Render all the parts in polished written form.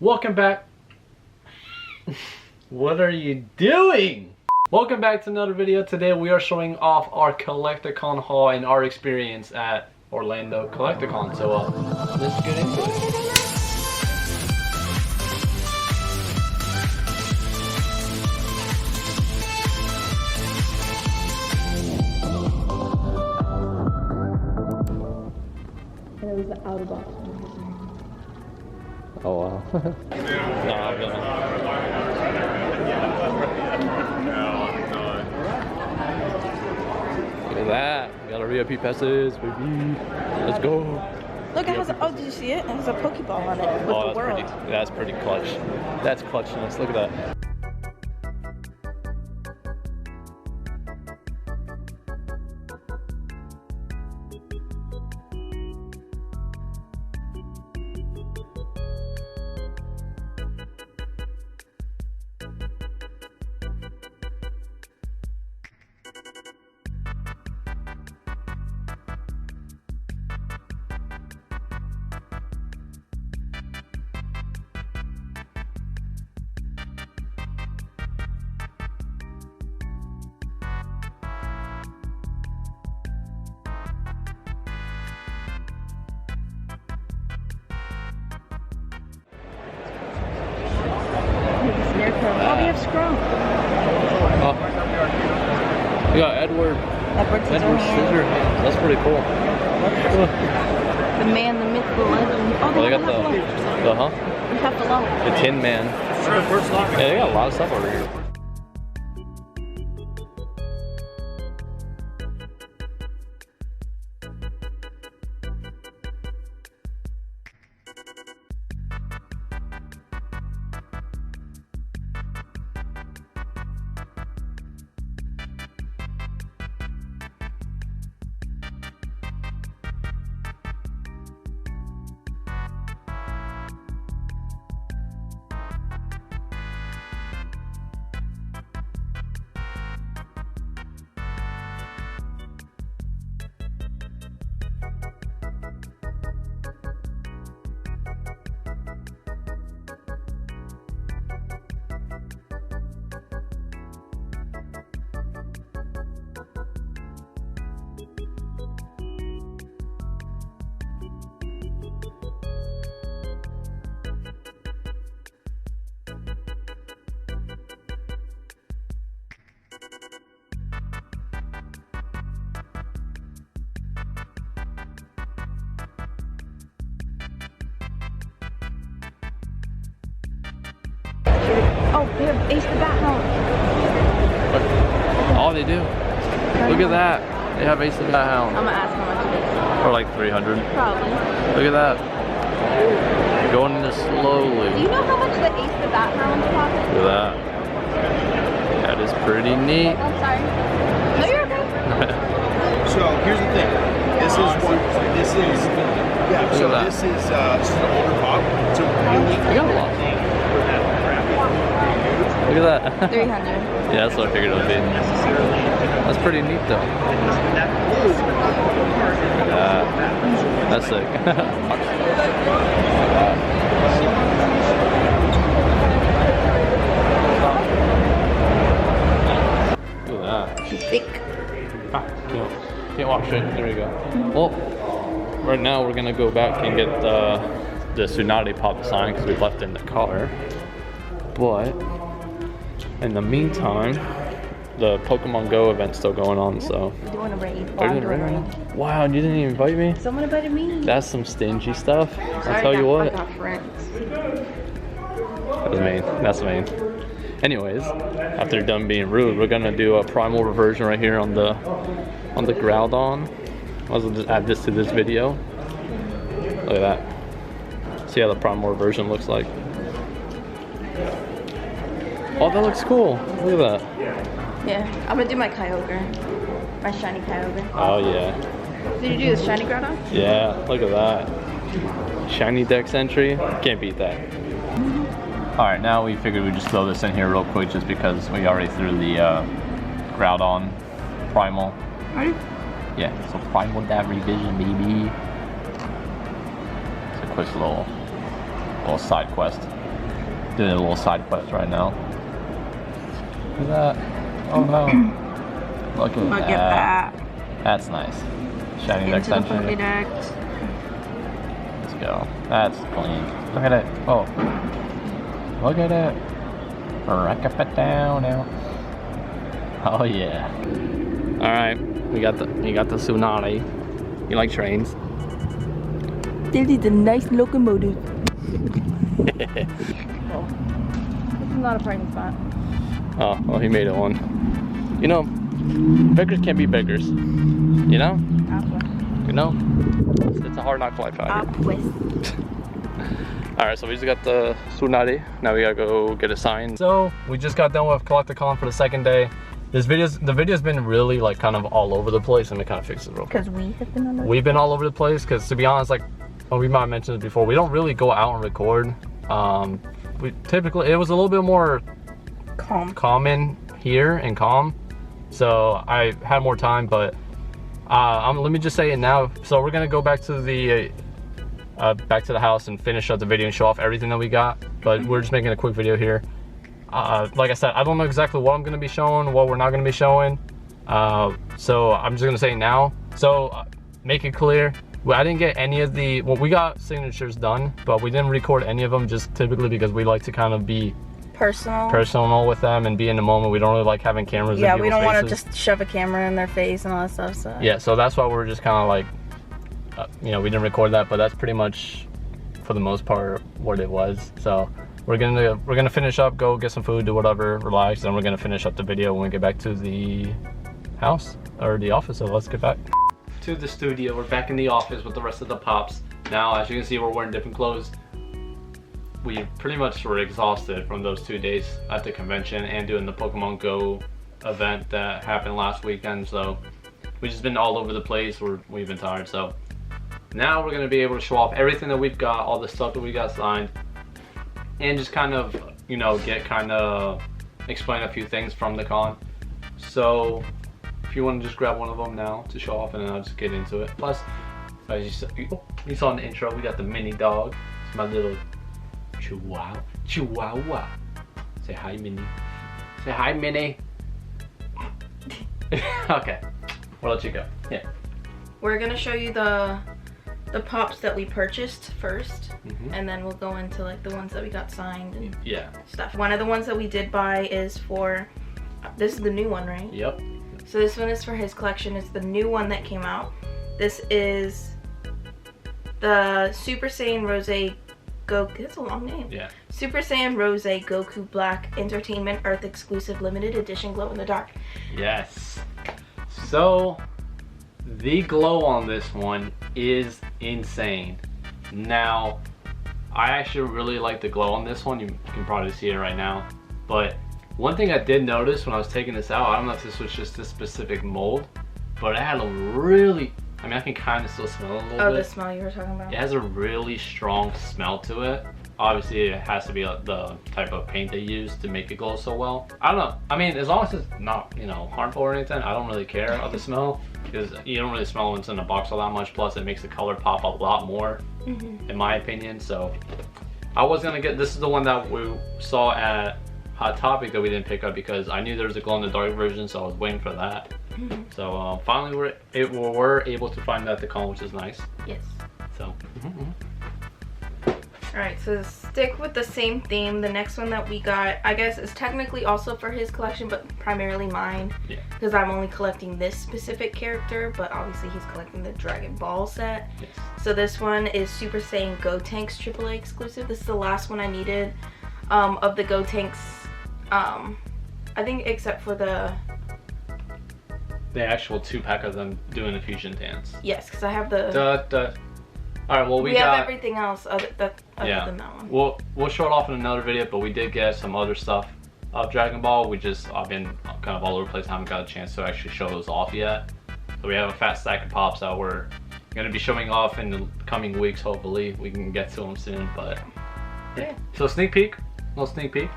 Welcome back. What are you doing? Welcome back to another video. Today we are showing off our Collecticon haul and our experience at Orlando Collecticon. So let's get into it. And it was the outer box. Oh wow. No, I'm gonna. Look at that. We got our VIP passes, baby. Let's go. Look, it has a, oh, did you see it? It has a Pokeball on it with Oh, the world. that's pretty clutch. That's clutchness. Look at that. Oh, we have Scrum. Oh. We got Edward Scissorhands. That's pretty cool. The man, the myth, the legend. Oh, They got the We have the lump. the Tin Man. Yeah, they got a lot of stuff over here. Oh, they have Ace the Bat Hound. Oh, they do. Look at that. They have Ace the Bat Hound. I'm gonna ask how much it is. For like 300. Probably. Look at that. Going in this slowly. Do you know how much the Ace the Bat Hound costs? Look at that. That is pretty neat. I'm sorry. No, you're okay. So here's the thing. This is what this is. Yeah. So that. this is an older pop. It's a really We got a lot. Look at that. 300. Yeah, that's what I figured it would be. That's pretty neat though. That's sick. Look at that. She's thick. Can't walk straight. There we go. Well, right now we're gonna go back and get the Tsunade Pop sign because we left it in the car. But in the meantime, the Pokemon Go event's still going on, so. We're doing a raid. Are you doing a raid right now? Wow, you didn't even invite me? Someone invited me. That's some stingy stuff. I'll Sorry, tell you what. I got friends. That's mean. That's mean. Anyways, after done being rude, we're gonna do a primal reversion right here on the Groudon. I'll just add this to this video. Look at that. See how the primal reversion looks like. Oh, that looks cool. Look at that. Yeah, I'm gonna do my Kyogre. My shiny Kyogre. Oh yeah. Did you do the shiny Groudon? Yeah, look at that. Shiny Dex entry. Can't beat that. Alright, now we figured we'd just throw this in here real quick just because we already threw the Groudon Primal. Ready? Yeah, so Primal that revision, baby. It's a quick little side quest. doing a little side quest right now. Look at that. Oh no. Look at that. That's nice. Shining deck extension. Let's go. That's clean. Look at it. Oh. Look at it. Rack it down now. Oh yeah. Alright. We got the Tsunade. You like trains? This is a nice locomotive. This is not a parking spot. Oh, well, he made it one. You know, beggars can't be beggars. You know? You know? It's a hard knock life out here. Alright, so we just got the Tsunade. Now we gotta go get it signed. So, we just got done with Collecticon for the second day. The video's been really like kind of all over the place. Let me kind of fix it real quick. Because we have been on the We've been all over the place because, to be honest, like, well, we might have mentioned it before, we don't really go out and record. We typically, it was a little bit more common here and calm, so I had more time. But let me just say it now. So we're gonna go back to the house and finish up the video and show off everything that we got. But we're just making a quick video here. Like I said, I don't know exactly what I'm gonna be showing, what we're not gonna be showing. So I'm just gonna say it now. So make it clear. I didn't get any of the, well, we got signatures done, but we didn't record any of them, just typically because we like to kind of be personal with them and be in the moment. We don't really like having cameras in people's we don't want to faces. just shove a camera in their face and all that stuff. So yeah, so that's why we're just kind of like, you know, we didn't record that, but that's pretty much for the most part what it was. So we're gonna finish up, go get some food, do whatever, relax, then we're gonna finish up the video when we get back to the house or the office. So let's get back to the studio. We're back in the office with the rest of the pops. Now, as you can see, we're wearing different clothes. We pretty much were exhausted from those 2 days at the convention and doing the Pokemon Go event that happened last weekend. So we've just been all over the place. We've been tired. So now we're gonna be able to show off everything that we've got, all the stuff that we got signed, and just kind of, you know, explain a few things from the con. So if you want to just grab one of them now to show off, and then I'll just get into it. Plus, as you saw in the intro, we got the mini dog. It's my little Chihuahua. Say hi, Minnie. Say hi, Minnie. Okay, we'll let you go. Yeah. We're gonna show you the pops that we purchased first, and then we'll go into like the ones that we got signed and stuff. One of the ones that we did buy is for, this is the new one, right? Yep. So this one is for his collection. It's the new one that came out. This is the Super Saiyan Rose Goku. That's a long name. Yeah. Super Saiyan Rose Goku Black Entertainment Earth Exclusive Limited Edition Glow in the Dark. Yes. So the glow on this one is insane. Now, I actually really like the glow on this one. You can probably see it right now. But one thing I did notice when I was taking this out, I don't know if this was just this specific mold, but it had a really, I mean, I can kind of still smell it a little bit. Oh, the smell you were talking about? It has a really strong smell to it. Obviously, it has to be the type of paint they use to make it glow so well. I don't know. I mean, as long as it's not, you know, harmful or anything, I don't really care of the smell, because you don't really smell when it's in a box all that much. Plus, it makes the color pop a lot more, in my opinion. So, I was gonna get, this is the one that we saw at Hot Topic that we didn't pick up because I knew there was a glow in the dark version, so I was waiting for that. So finally we're able to find that at the con, which is nice. Yes. So. Alright, so stick with the same theme. The next one that we got, I guess, is technically also for his collection, but primarily mine. Yeah. Because I'm only collecting this specific character, but obviously he's collecting the Dragon Ball set. Yes. So this one is Super Saiyan Gotenks AAA exclusive. This is the last one I needed of the Gotenks. I think except for the actual 2-pack of them doing the fusion dance. Yes, because I have the. All right, well we got have everything else other than that one. We'll show it off in another video, but we did get some other stuff of Dragon Ball. I've been kind of all over the place. I haven't got a chance to actually show those off yet. So we have a fat stack of pops that we're gonna be showing off in the coming weeks. Hopefully we can get to them soon. But yeah. So sneak peek, little sneak peek.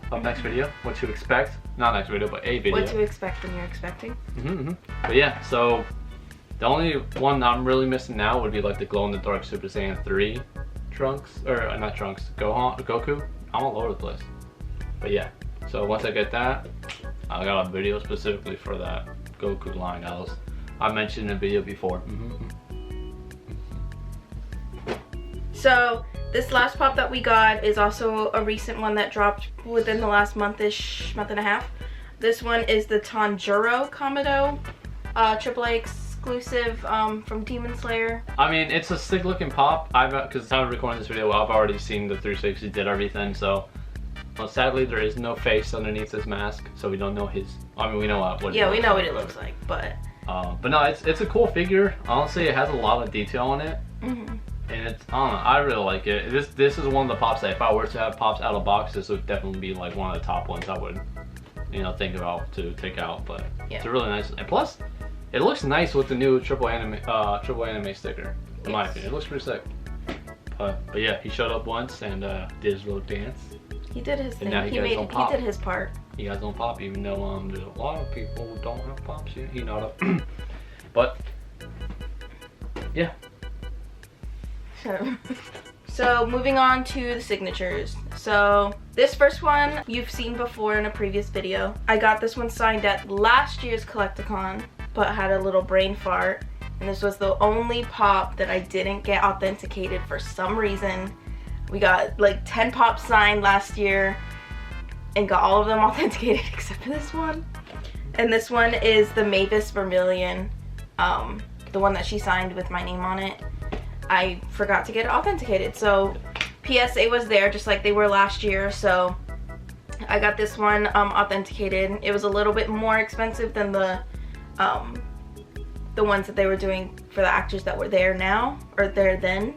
Of next video, what to expect. Not next video, but a video. What to expect when you're expecting. But yeah, so the only one I'm really missing now would be like the glow in the dark Super Saiyan 3 Trunks, or not Trunks, Goku. I'm all over the place. But yeah, so once I get that, I got a video specifically for that Goku line. I mentioned in a video before. So this last pop that we got is also a recent one that dropped within the last month and a half. This one is the Tanjiro Kamado, AAA exclusive from Demon Slayer. I mean, it's a sick looking pop. Because I'm recording this video, I've already seen the 360, did everything. So, well, sadly, there is no face underneath his mask, so we don't know his. I mean, we know what. Yeah, we know what it looks like, but. But no, it's a cool figure. Honestly, it has a lot of detail on it, and it's. I don't know. I really like it. This is one of the pops that if I were to have pops out of box, this would definitely be like one of the top ones I would, think about to take out. But it's a really nice. And plus, it looks nice with the new triple anime sticker. In my opinion, it looks pretty sick. But yeah, he showed up once and did his little dance. He did his thing. He did his part. He got his own pop, even though there's a lot of people who don't have pops yet. He not up. But yeah. So moving on to the signatures. So this first one you've seen before in a previous video. I got this one signed at last year's Collecticon, but had a little brain fart. And this was the only pop that I didn't get authenticated for some reason. We got like 10 pops signed last year and got all of them authenticated except for this one. And this one is the Mavis Vermilion, the one that she signed with my name on it. I forgot to get it authenticated, so PSA was there just like they were last year, so I got this one authenticated. It was a little bit more expensive than the ones that they were doing for the actors that were there now, or there then.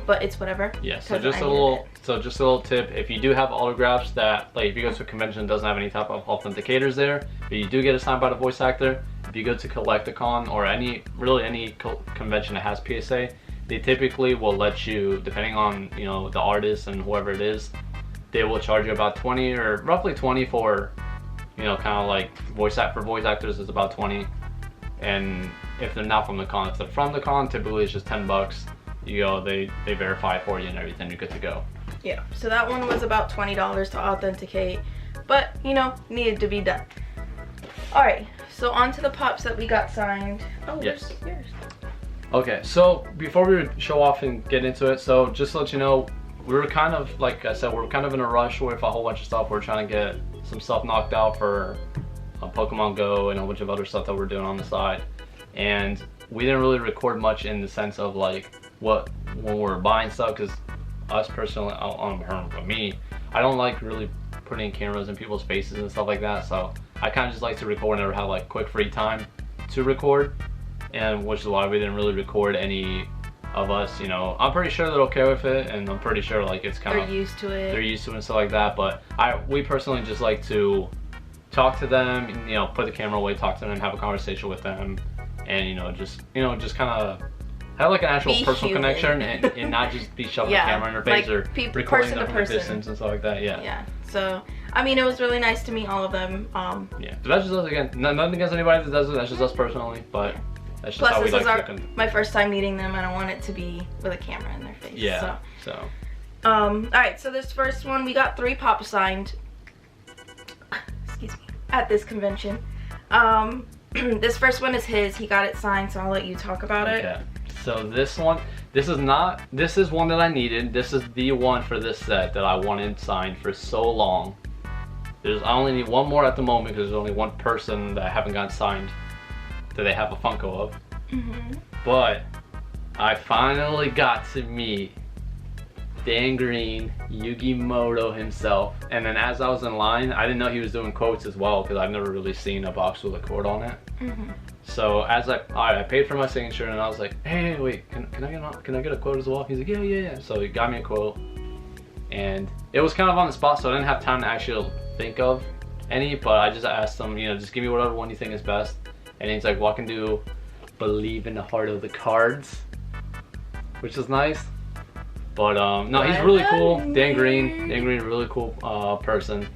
But it's whatever. Yeah, so just a little tip, if you do have autographs that, like if you go to a convention that doesn't have any type of authenticators there, but you do get it signed by the voice actor, if you go to Collecticon or any convention that has PSA, they typically will let you, depending on the artist and whoever it is, they will charge you about 20 or roughly 20 for kind of like voice actors is about 20, and if they're not from the con, if they're from the con, typically it's just 10 bucks. You go, they verify for you and everything, you're good to go. Yeah, so that one was about $20 to authenticate, but needed to be done. Alright, so on to the pops that we got signed. Oh, yes. Yours. Okay, so before we show off and get into it, so just to let you know, we were kind of, like I said, we're kind of in a rush with a whole bunch of stuff. We're trying to get some stuff knocked out for Pokemon Go and a bunch of other stuff that we're doing on the side. And we didn't really record much in the sense of like when we're buying stuff, because us personally, I don't like really putting cameras in people's faces and stuff like that, so I kind of just like to record and have like quick free time to record, and which is why we didn't really record any of us. I'm pretty sure they're okay with it, and I'm pretty sure like it's kind of they're used to it and stuff like that, but we personally just like to talk to them and, put the camera away, talk to them, have a conversation with them, and just kind of have like an actual personal connection and not just be shoving the camera in their face, like, or recording them from a distance and stuff like that. Yeah, so I mean, it was really nice to meet all of them. Yeah, but that's just us again. Nothing against anybody that does it, that's just us personally, but that's just how we like to Plus, my first time meeting them. I don't want it to be with a camera in their face. Yeah, so. Alright, so this first one, we got 3 pops signed. Excuse me. At this convention. This first one is his. He got it signed, so I'll let you talk about it. So this one, this is one that I needed. This is the one for this set that I wanted signed for so long. I only need one more at the moment because there's only one person that I haven't gotten signed that they have a Funko of. But I finally got to meet Dan Green, Yugimoto himself. And then as I was in line, I didn't know he was doing quotes as well because I've never really seen a box with a quote on it. So as I paid for my signature, and I was like, hey, wait, can I get a quote as well? He's like, yeah. So he got me a quote, and it was kind of on the spot, so I didn't have time to actually think of any, but I just asked him, just give me whatever one you think is best. And he's like, well, I can do Believe in the Heart of the Cards, which is nice. But no, he's really cool. Dan Green, really cool person.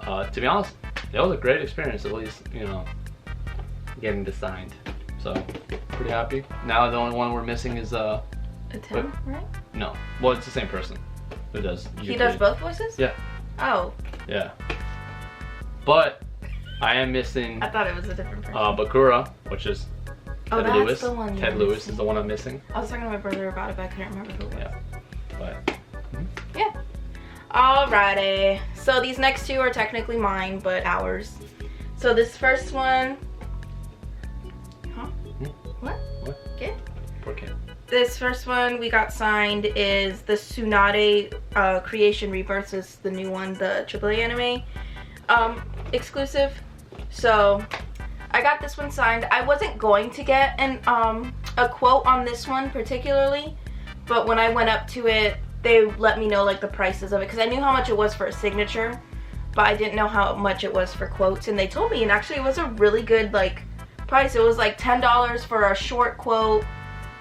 To be honest, it was a great experience, at least, getting this signed. So pretty happy. Now the only one we're missing is It's him, right? No. Well, it's the same person who does. He does both voices? Yeah. Oh. Yeah. But I am missing. I thought it was a different person. Bakura, which is Ted Lewis. The one Ted Lewis is the one I'm missing. I was talking to my brother about it, but I couldn't remember who it was. Yeah. But. Yeah. Alrighty. So these next two are technically mine, but ours. So this first one. Huh? What? What? Kid? Poor kid. This first one we got signed is the Tsunade Creation Rebirths, is the new one, the AAA anime exclusive. So I got this one signed. I wasn't going to get an a quote on this one particularly, but when I went up to it, they let me know like the prices of it, because I knew how much it was for a signature, but I didn't know how much it was for quotes, and they told me, and actually it was a really good like price. It was like $10 for a short quote,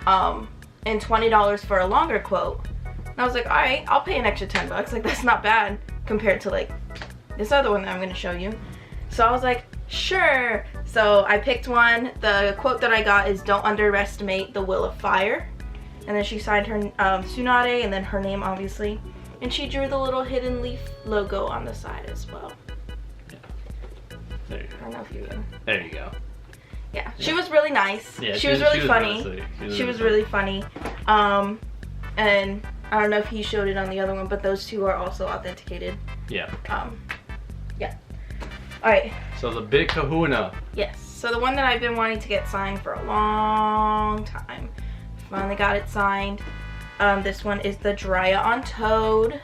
and $20 for a longer quote. And I was like, all right, I'll pay an extra $10. Like, that's not bad compared to like this other one that I'm gonna show you. So I was like, sure. So I picked one. The quote that I got is, "Don't underestimate the will of fire." And then she signed her Tsunade, and then her name obviously. And she drew the little hidden leaf logo on the side as well. Yeah. There you go. I don't know if you can. There you go. Yeah, she was really nice. Yeah, she was really funny. Really she was really funny. And I don't know if he showed it on the other one, but those two are also authenticated. Yeah. Yeah. All right. So the big kahuna. Yes. So the one that I've been wanting to get signed for a long time. Finally got it signed. This one is the Jiraiya on Toad.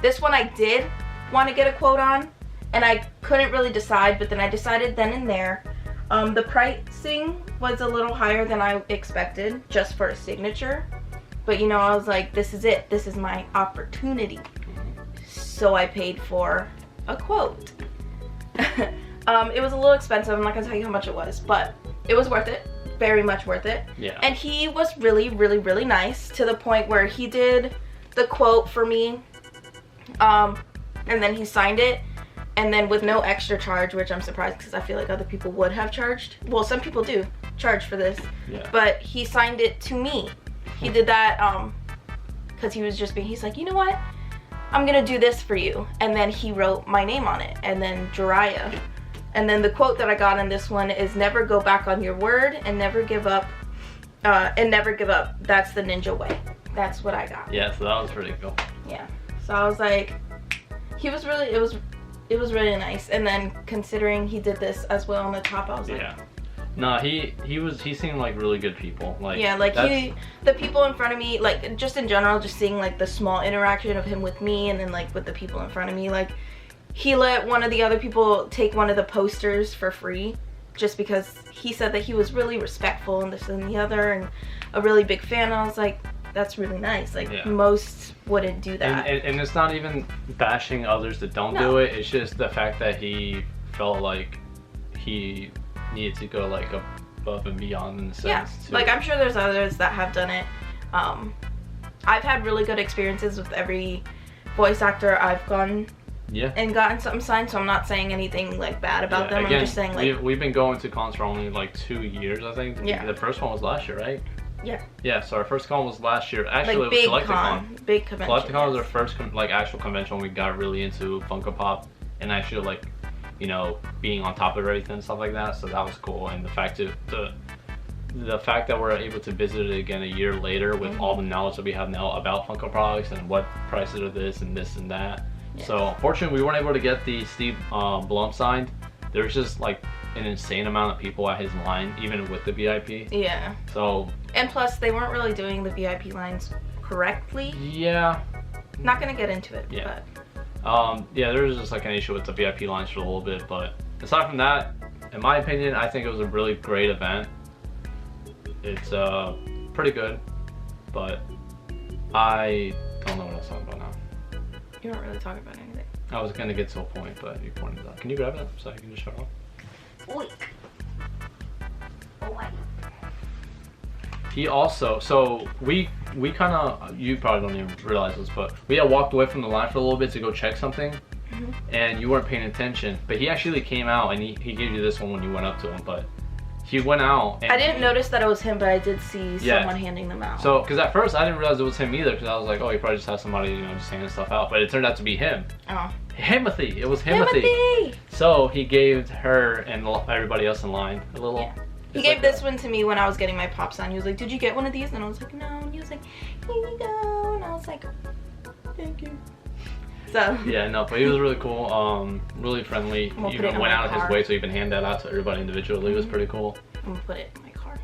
This one I did want to get a quote on, and I couldn't really decide, but then I decided then and there. The pricing was a little higher than I expected just for a signature, but you know, I was like, this is it. This is my opportunity. So I paid for a quote. It was a little expensive. I'm not gonna tell you how much it was, but it was worth it. Very much worth it. Yeah. And he was really, really, really nice, to the point where he did the quote for me, and then he signed it, and then with no extra charge, which I'm surprised because I feel like other people would have charged. Well, some people do charge for this, yeah. But he signed it to me. He did that because he was just being, he's like, you know what? I'm gonna do this for you. And then he wrote my name on it, and then Jiraiya. And then the quote that I got in this one is, "Never go back on your word and never give up, That's the ninja way." That's what I got. Yeah, so that was pretty cool. Yeah. So I was like, it was really nice. And then considering he did this as well on the top, I was like, yeah. No, he seemed like really good people. Like, yeah, like the people in front of me, like just in general, just seeing like the small interaction of him with me, and then like with the people in front of me, like he let one of the other people take one of the posters for free, just because he said that he was really respectful and this and the other, and a really big fan. I was like, that's really nice. Like, yeah. Most wouldn't do that. And it's not even bashing others that don't do it. It's just the fact that he felt like he needed to go like above and beyond in the sense. Yeah, like I'm sure there's others that have done it. I've had really good experiences with every voice actor I've gone and gotten something signed, so I'm not saying anything like bad about them. Again, I'm just saying like we've been going to cons for only like 2 years, I think. Yeah. The first one was last year, right? Yeah. Yeah, so our first con was last year. Actually, like it was Collecticon. Big convention. Collecticon was our first like actual convention when we got really into Funko Pop and actually like, you know, being on top of everything and stuff like that. So that was cool, and the fact that we're able to visit it again a year later with all the knowledge that we have now about Funko products and what prices are this and that. Yeah. So unfortunately, we weren't able to get the Steve Blum signed. There was just like an insane amount of people at his line, even with the VIP. Yeah. So. And plus, they weren't really doing the VIP lines correctly. Yeah. Not gonna get into it. Yeah. But. Yeah, there was just like an issue with the VIP lines for a little bit, but aside from that, in my opinion, I think it was a really great event. It's pretty good, but I don't know what I was talking about now. You weren't really talking about anything. I was gonna get to a point, but you pointed it out. Can you grab it so I can just shut off? Oi. Oh, He also, so we kind of, you probably don't even realize this, but we had walked away from the line for a little bit to go check something, and you weren't paying attention, but he actually came out and he gave you this one when you went up to him, but he went out. And I didn't notice that it was him, but I did see someone handing them out. So, because at first I didn't realize it was him either, because I was like, oh, he probably just has somebody, you know, just handing stuff out. But it turned out to be him. Oh. Himothy. It was Himothy. Himothy! So he gave her and everybody else in line a little. Yeah. He gave this one to me when I was getting my pop sign. He was like, did you get one of these? And I was like, no. And he was like, here you go. And I was like, thank you. So. Yeah, no, but he was really cool, really friendly. He even went out of his way to even hand that out to everybody individually. It was pretty cool. I'm gonna put it in my car.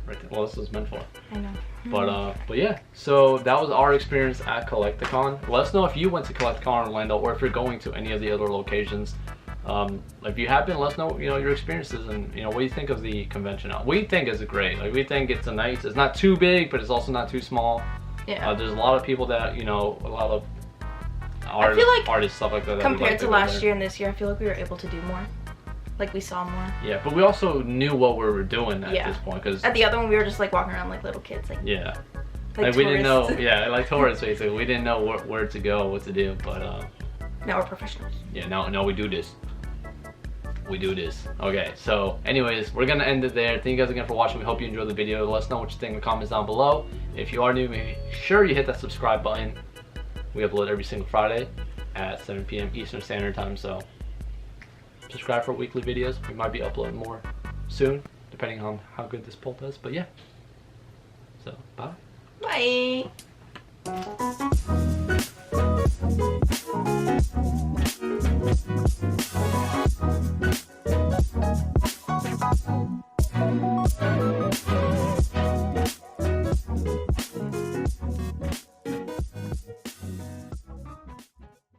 Right there. Well, this was meant for. I know. But yeah, so that was our experience at Collecticon. Let us know if you went to Collecticon Orlando or if you're going to any of the other locations. If you have been, let us know, you know, your experiences and, you know, what do you think of the convention. We think it's great. Like, we think it's a nice, it's not too big, but it's also not too small. Yeah. There's a lot of people that, you know, a lot of I feel like artists, stuff like that. Compared to last year and this year, I feel like we were able to do more. Like, we saw more. Yeah, but we also knew what we were doing at this point. Cause at the other one, we were just, like, walking around like little kids. Like, yeah. Like we didn't know, like tourists, basically. We didn't know where to go, what to do, but... now we're professionals. Yeah, now we do this. We do this. Okay, so anyways, we're gonna end it there. Thank you guys again for watching. We hope you enjoyed the video. Let us know what you think in the comments down below. If you are new, make sure you hit that subscribe button. We upload every single Friday at 7 p.m. Eastern Standard Time, so subscribe for weekly videos. We might be uploading more soon, depending on how good this poll does, but yeah. So, bye. Bye.